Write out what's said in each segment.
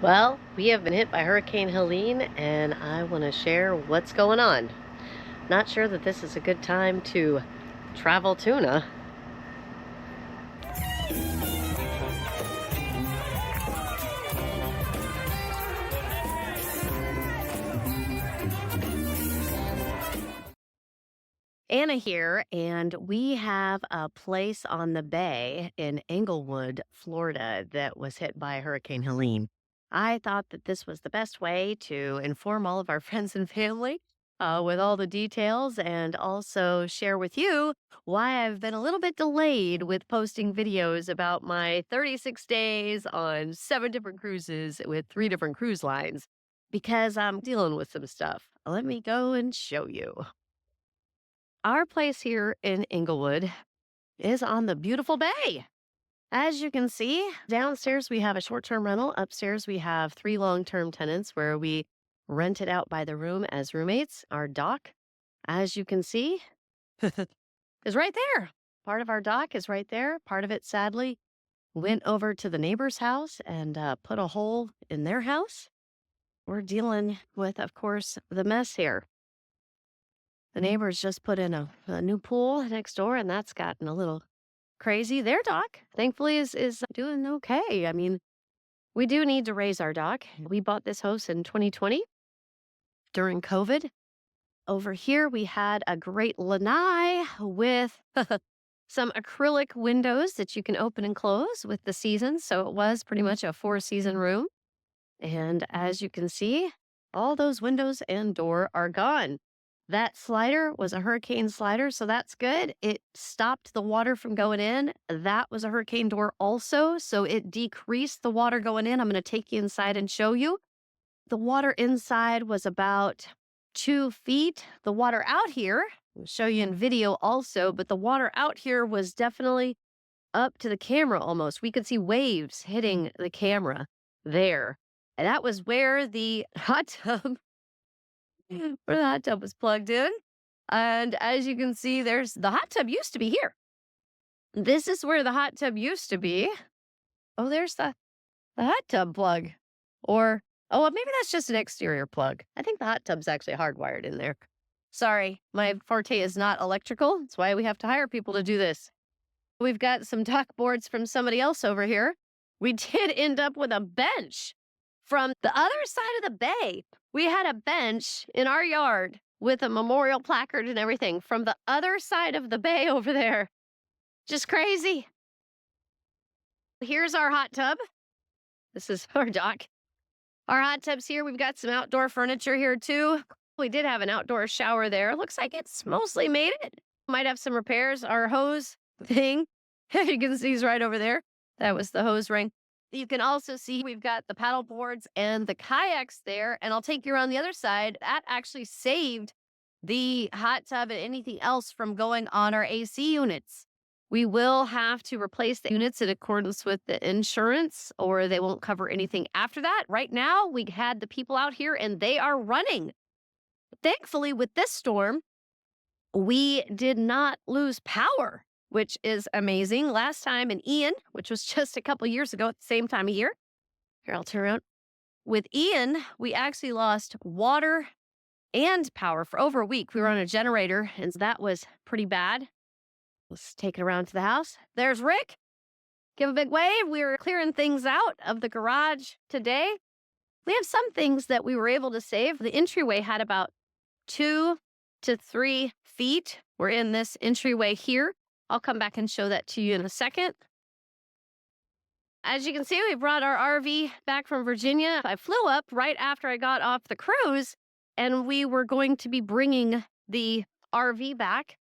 Well, we have been hit by Hurricane Helene, and I want to share what's going on. Not sure that this is a good time to travel tuna. Anna here, and we have a place on the bay in Englewood, Florida, that was hit by Hurricane Helene. I thought that this was the best way to inform all of our friends and family with all the details and also share with you why I've been a little bit delayed with posting videos about my 36 days on 7 different cruises with 3 different cruise lines because I'm dealing with some stuff. Let me go and show you. Our place here in Englewood is on the beautiful bay. As you can see, downstairs we have a short term rental. Upstairs we have 3 long-term tenants where we rent it out by the room as roommates. Our dock, as you can see, is right there. Part of our dock is right there. Part of it, sadly, went over to the neighbor's house and put a hole in their house. We're dealing with, of course, the mess here. The neighbors just put in a new pool next door, and that's gotten a little crazy. Their dock, thankfully, is doing okay. I mean, we do need to raise our dock. We bought this house in 2020 during COVID. Over here, we had a great lanai with some acrylic windows that you can open and close with the seasons. So it was pretty much a 4-season room. And as you can see, all those windows and door are gone. That slider was a hurricane slider, so that's good. It stopped the water from going in. That was a hurricane door also, so it decreased the water going in. I'm going to take you inside and show you. The water inside was about 2 feet. The water out here, I'll show you in video also, but the water out here was definitely up to the camera almost. We could see waves hitting the camera there. And that was where the hot tub where the hot tub was plugged in. And as you can see, there's the hot tub used to be here. This is where the hot tub used to be. Oh, there's the hot tub plug. Or, oh, well, maybe that's just an exterior plug. I think the hot tub's actually hardwired in there. Sorry, my forte is not electrical. That's why we have to hire people to do this. We've got some dock boards from somebody else over here. We did end up with a bench from the other side of the bay. We had a bench in our yard with a memorial placard and everything from the other side of the bay over there. Just crazy. Here's our hot tub. This is our dock. Our hot tub's here. We've got some outdoor furniture here too. We did have an outdoor shower there. Looks like it's mostly made it. Might have some repairs. Our hose thing, you can see is right over there. That was the hose ring. You can also see we've got the paddle boards and the kayaks there, and I'll take you around the other side. That actually saved the hot tub and anything else from going on our AC units. We will have to replace the units in accordance with the insurance, or they won't cover anything after that. Right now, we had the people out here and they are running. Thankfully, with this storm, we did not lose power, which is amazing. Last time in Ian, which was just a couple years ago at the same time of year. Here, I'll turn around. With Ian, we actually lost water and power for over a week. We were on a generator, and that was pretty bad. Let's take it around to the house. There's Rick. Give a big wave. We were clearing things out of the garage today. We have some things that we were able to save. The entryway had about 2 to 3 feet. We're in this entryway here. I'll come back and show that to you in a second. As you can see, we brought our RV back from Virginia. I flew up right after I got off the cruise, and we were going to be bringing the RV back,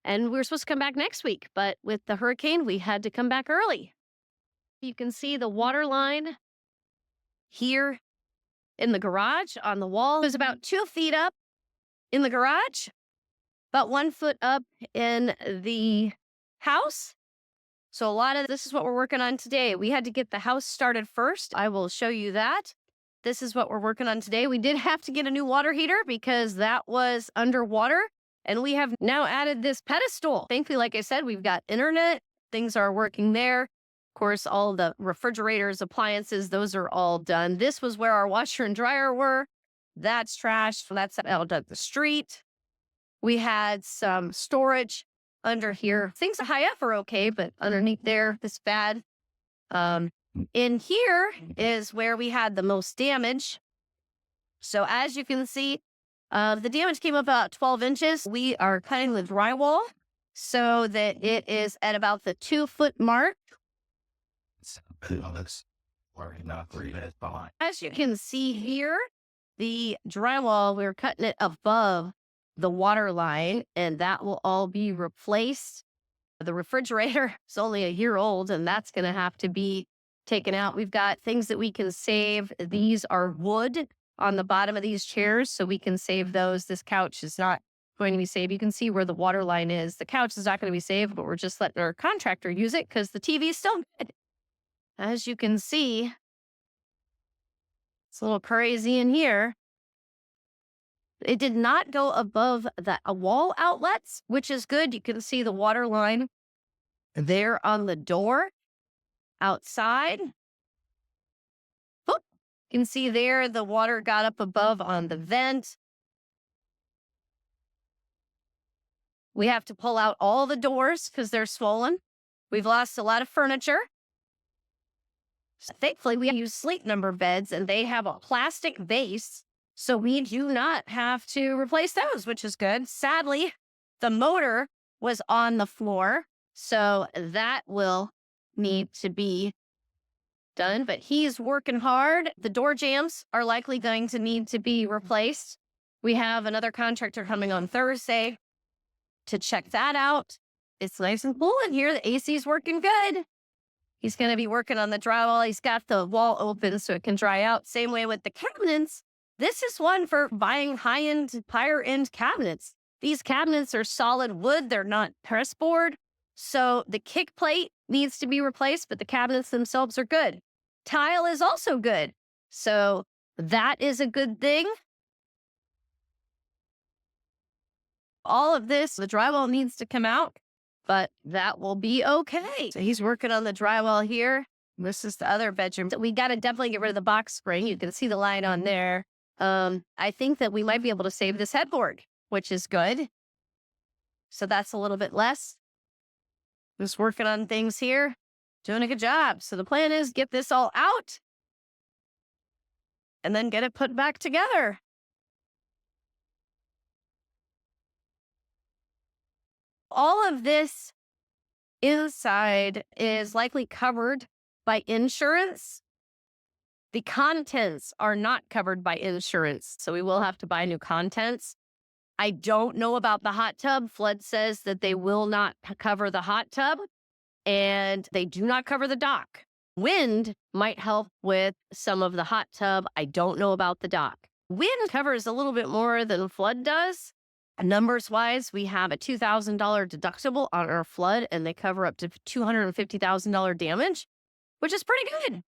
and we were supposed to come back next week. But with the hurricane, we had to come back early. You can see the water line here in the garage on the wall. It was about 2 feet up in the garage, about 1 foot up in the house. So a lot of this is what we're working on today. We had to get the house started first. I will show you that. This is what we're working on today. We did have to get a new water heater because that was underwater. And we have now added this pedestal. Thankfully, like I said, we've got internet. Things are working there. Of course, all the refrigerators, appliances, those are all done. This was where our washer and dryer were. That's trash. So that's out at the street. We had some storage under here. Things high up are okay, but underneath there, this bad. Um, in here is where we had the most damage. So as you can see, the damage came up about 12 inches. We are cutting the drywall so that it is at about the 2-foot mark. As you can see here, the drywall, we're cutting it above the water line, and that will all be replaced. The refrigerator is only a year old, and that's going to have to be taken out. We've got things that we can save. These are wood on the bottom of these chairs, so we can save those. This couch is not going to be saved. You can see where the water line is. The couch is not going to be saved, but we're just letting our contractor use it because the TV is still good. As you can see, it's a little crazy in here. It did not go above the wall outlets, which is good. You can see the water line there on the door outside. Oh, you can see there the water got up above on the vent. We have to pull out all the doors because they're swollen. We've lost a lot of furniture. Thankfully, we use Sleep Number beds, and they have a plastic base, so we do not have to replace those, which is good. Sadly, the motor was on the floor, so that will need to be done, but he's working hard. The door jambs are likely going to need to be replaced. We have another contractor coming on Thursday to check that out. It's nice and cool in here. The AC is working good. He's going to be working on the drywall. He's got the wall open so it can dry out. Same way with the cabinets. This is one for buying higher-end cabinets. These cabinets are solid wood. They're not press board. So the kick plate needs to be replaced, but the cabinets themselves are good. Tile is also good. So that is a good thing. All of this, the drywall needs to come out, but that will be okay. So he's working on the drywall here. This is the other bedroom. So we got to definitely get rid of the box spring. You can see the line on there. I think that we might be able to save this headboard, which is good. So that's a little bit less. Just working on things here, doing a good job. So the plan is get this all out and then get it put back together. All of this inside is likely covered by insurance. The contents are not covered by insurance, so we will have to buy new contents. I don't know about the hot tub. Flood says that they will not cover the hot tub, and they do not cover the dock. Wind might help with some of the hot tub. I don't know about the dock. Wind covers a little bit more than flood does. Numbers-wise, we have a $2,000 deductible on our flood, and they cover up to $250,000 damage, which is pretty good.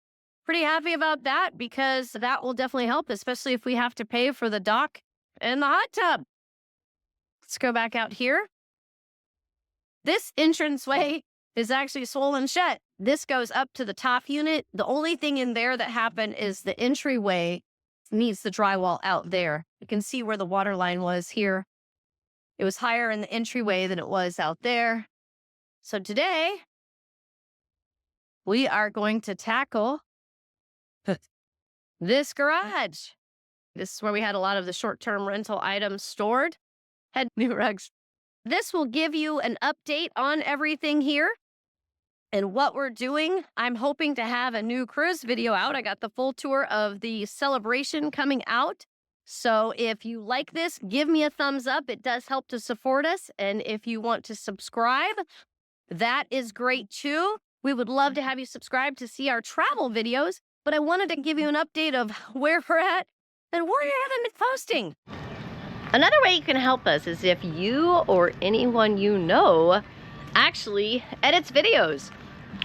Pretty happy about that because that will definitely help, especially if we have to pay for the dock and the hot tub. Let's go back out here. This entranceway is actually swollen shut. This goes up to the top unit. The only thing in there that happened is the entryway needs the drywall out there. You can see where the water line was here. It was higher in the entryway than it was out there. So today, we are going to tackle this garage. This is where we had a lot of the short-term rental items stored. Had new rugs. This will give you an update on everything here and what we're doing. I'm hoping to have a new cruise video out. I got the full tour of the celebration coming out. So if you like this, give me a thumbs up. It does help to support us. And if you want to subscribe, that is great too. We would love to have you subscribe to see our travel videos. But I wanted to give you an update of where we're at and where you haven't been posting. Another way you can help us is if you or anyone you know actually edits videos.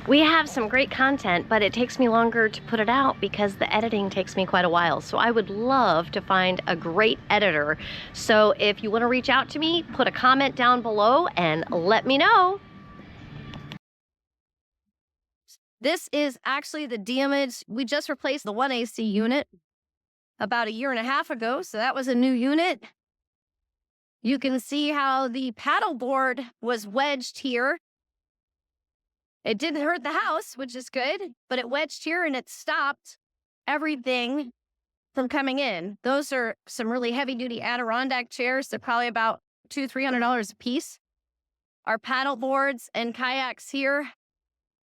We have some great content, but it takes me longer to put it out because the editing takes me quite a while. So I would love to find a great editor. So if you want to reach out to me, put a comment down below and let me know. This is actually the damage. We just replaced the 1 AC unit about a year and a half ago, so that was a new unit. You can see how the paddle board was wedged here. It didn't hurt the house, which is good, but it wedged here and it stopped everything from coming in. Those are some really heavy duty Adirondack chairs. They're probably about $200-300 a piece. Our paddle boards and kayaks here.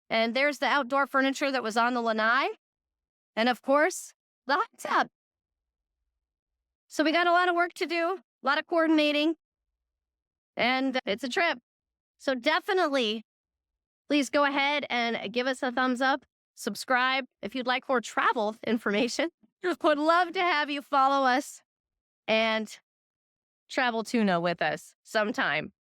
And there's the outdoor furniture that was on the lanai. And of course, the hot tub. So we got a lot of work to do, a lot of coordinating, and it's a trip. So definitely, please go ahead and give us a thumbs up, subscribe if you'd like more travel information. Would love to have you follow us and travel Tuna with us sometime.